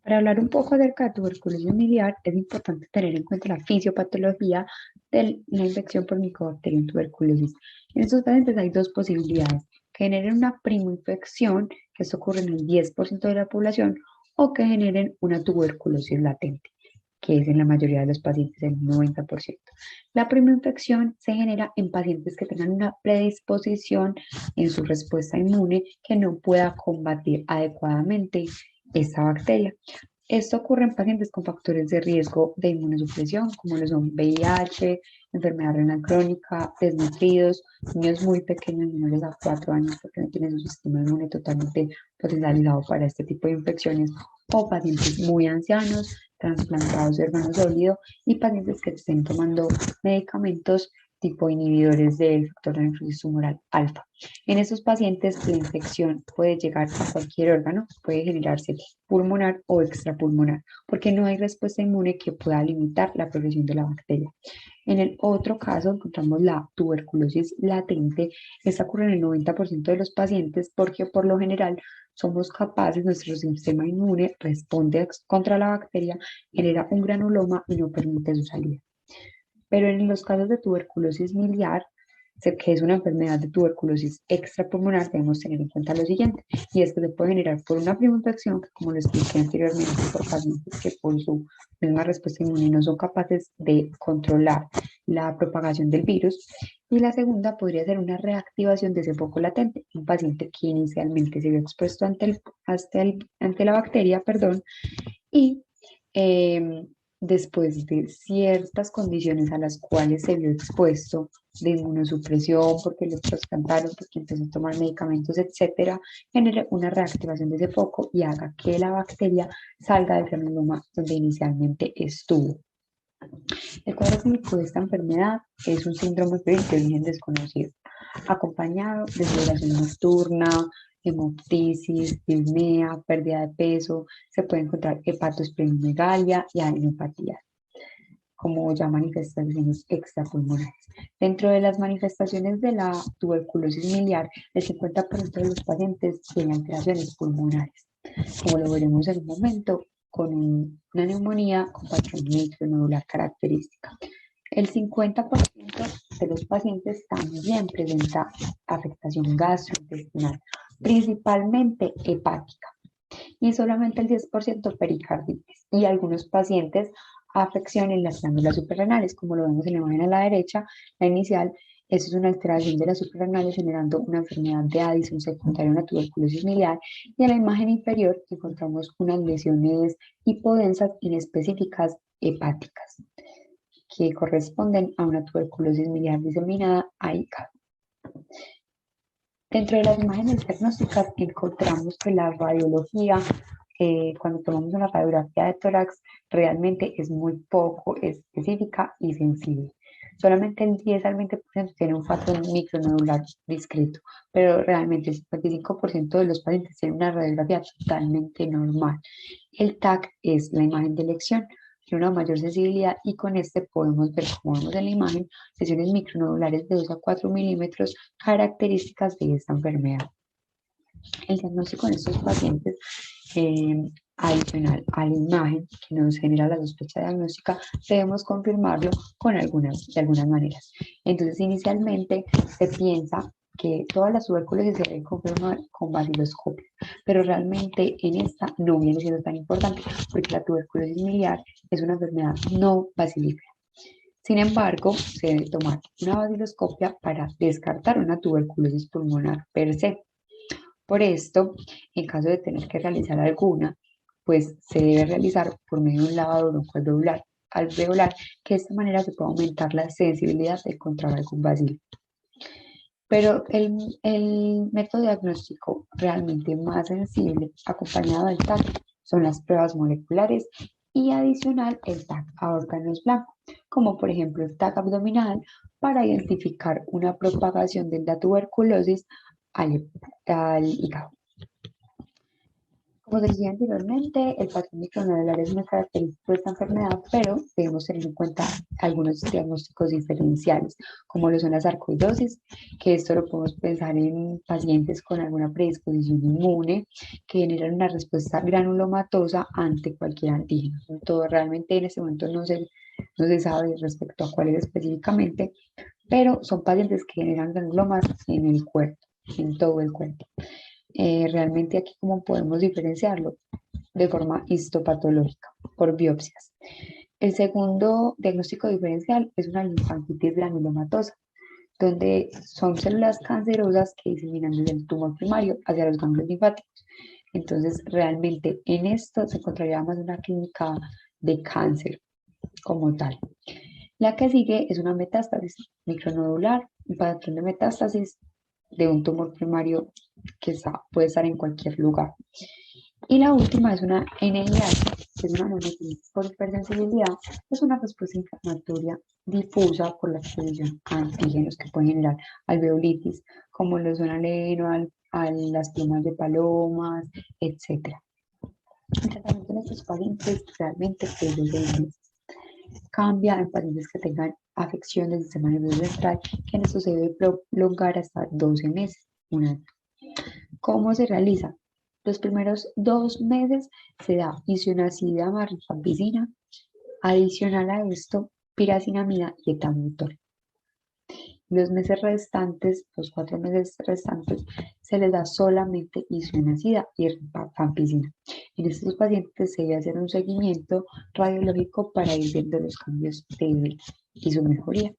Para hablar un poco acerca de tuberculosis miliar, es importante tener en cuenta la fisiopatología de la infección por Mycobacterium tuberculosis. En estos pacientes hay dos posibilidades: que generen una primoinfección, que esto ocurre en el 10% de la población, o que generen una tuberculosis latente, que es en la mayoría de los pacientes el 90%. La primoinfección se genera en pacientes que tengan una predisposición en su respuesta inmune que no pueda combatir adecuadamente esta bacteria. Esto ocurre en pacientes con factores de riesgo de inmunosupresión, como lo son VIH, enfermedad renal crónica, desnutridos, niños muy pequeños, menores a 4 años, porque no tienen su sistema inmune totalmente potencializado para este tipo de infecciones, o pacientes muy ancianos, trasplantados de órgano sólido y pacientes que estén tomando medicamentos tipo inhibidores del factor de necrosis tumoral alfa. En estos pacientes, la infección puede llegar a cualquier órgano, puede generarse pulmonar o extrapulmonar, porque no hay respuesta inmune que pueda limitar la progresión de la bacteria. En el otro caso, encontramos la tuberculosis latente. Esta ocurre en el 90% de los pacientes porque por lo general somos capaces, nuestro sistema inmune responde contra la bacteria, genera un granuloma y no permite su salida. Pero en los casos de tuberculosis miliar, que es una enfermedad de tuberculosis extrapulmonar, debemos tener en cuenta lo siguiente, y es que se puede generar por una prima infección, que como lo expliqué anteriormente, por pacientes que por su misma respuesta inmune no son capaces de controlar la propagación del virus, y la segunda podría ser una reactivación de ese foco latente, un paciente que inicialmente se vio expuesto ante la bacteria, perdón, y eh, después de ciertas condiciones a las cuales se vio expuesto, de inmunosupresión, porque le trasplantaron, porque empezó a tomar medicamentos, etcétera, genere una reactivación de ese foco y haga que la bacteria salga del granuloma donde inicialmente estuvo. El cuadro clínico de esta enfermedad es un síndrome febril de origen desconocido, acompañado de sudoración nocturna, hemoptisis, disnea, pérdida de peso. Se puede encontrar hepatosplenomegalia y adenopatía como ya manifestaciones extrapulmonares. Dentro de las manifestaciones de la tuberculosis miliar, el 50% de los pacientes tienen alteraciones pulmonares, como lo veremos en un momento, con una neumonía con patrón micronodular característica. El 50% de los pacientes también presenta afectación gastrointestinal, principalmente hepática, y solamente el 10% pericarditis. Y algunos pacientes afección en las glándulas suprarrenales, como lo vemos en la imagen a la derecha, la inicial. Eso es una alteración de las suprarrenales generando una enfermedad de Addison secundaria a una tuberculosis miliar. Y en la imagen inferior encontramos unas lesiones hipodensas inespecíficas hepáticas que corresponden a una tuberculosis miliar diseminada a hígado. Dentro de las imágenes diagnósticas encontramos que la radiología, cuando tomamos una radiografía de tórax, realmente es muy poco específica y sensible. Solamente el 10 al 20% tiene un patrón micronodular discreto, pero realmente el 55% de los pacientes tienen una radiografía totalmente normal. El TAC es la imagen de elección, tiene una mayor sensibilidad y con este podemos ver, como vemos en la imagen, lesiones micronodulares de 2 a 4 milímetros características de esta enfermedad. El diagnóstico en estos pacientes, adicional a la imagen que nos genera la sospecha diagnóstica, debemos confirmarlo de algunas maneras. Entonces, inicialmente se piensa que todas las tuberculosis se deben confirmar con baciloscopio, pero realmente en esta no viene siendo tan importante porque la tuberculosis miliar es una enfermedad no bacilífera. Sin embargo, se debe tomar una baciloscopia para descartar una tuberculosis pulmonar per se. Por esto, en caso de tener que realizar alguna, pues se debe realizar por medio de un lavado alveolar, que de esta manera se puede aumentar la sensibilidad de encontrar algún bacilo. Pero el método diagnóstico realmente más sensible, acompañado del TAC, son las pruebas moleculares y adicional el TAC a órganos blancos, como por ejemplo el TAC abdominal para identificar una propagación de la tuberculosis al hígado. Como te decía anteriormente, el patrón micronodular es una característica de esta enfermedad, pero debemos tener en cuenta algunos diagnósticos diferenciales, como lo son la sarcoidosis, que esto lo podemos pensar en pacientes con alguna predisposición inmune que generan una respuesta granulomatosa ante cualquier antígeno. Todo realmente en este momento no se sabe respecto a cuáles específicamente, pero son pacientes que generan granulomas en el cuerpo, en todo el cuerpo. Realmente aquí cómo podemos diferenciarlo de forma histopatológica por biopsias. El segundo diagnóstico diferencial es una linfangitis granulomatosa, donde son células cancerosas que diseminan desde el tumor primario hacia los ganglios linfáticos. Entonces, realmente en esto se encontraría más una clínica de cáncer como tal. La que sigue es una metástasis micronodular, un patrón de metástasis de un tumor primario que puede estar en cualquier lugar. Y la última es una NIH, que es una neumonitis por hipersensibilidad, es una respuesta inflamatoria difusa por la exposición a antígenos que pueden generar alveolitis, como lo son al heno, a las plumas de palomas, etc. El tratamiento en estos pacientes realmente es de 6 meses. Cambia en pacientes que tengan afección del sistema nervioso central, que en esto se debe prolongar hasta 12 meses, un año. ¿Cómo se realiza? Los primeros 2 meses se da isoniazida más rifampicina, adicional a esto, piracinamida y etamotor. Los meses restantes, los 4 meses restantes, se les da solamente isoniazida y rifampicina. En estos pacientes se debe hacer un seguimiento radiológico para ir viendo los cambios de y su mejoría.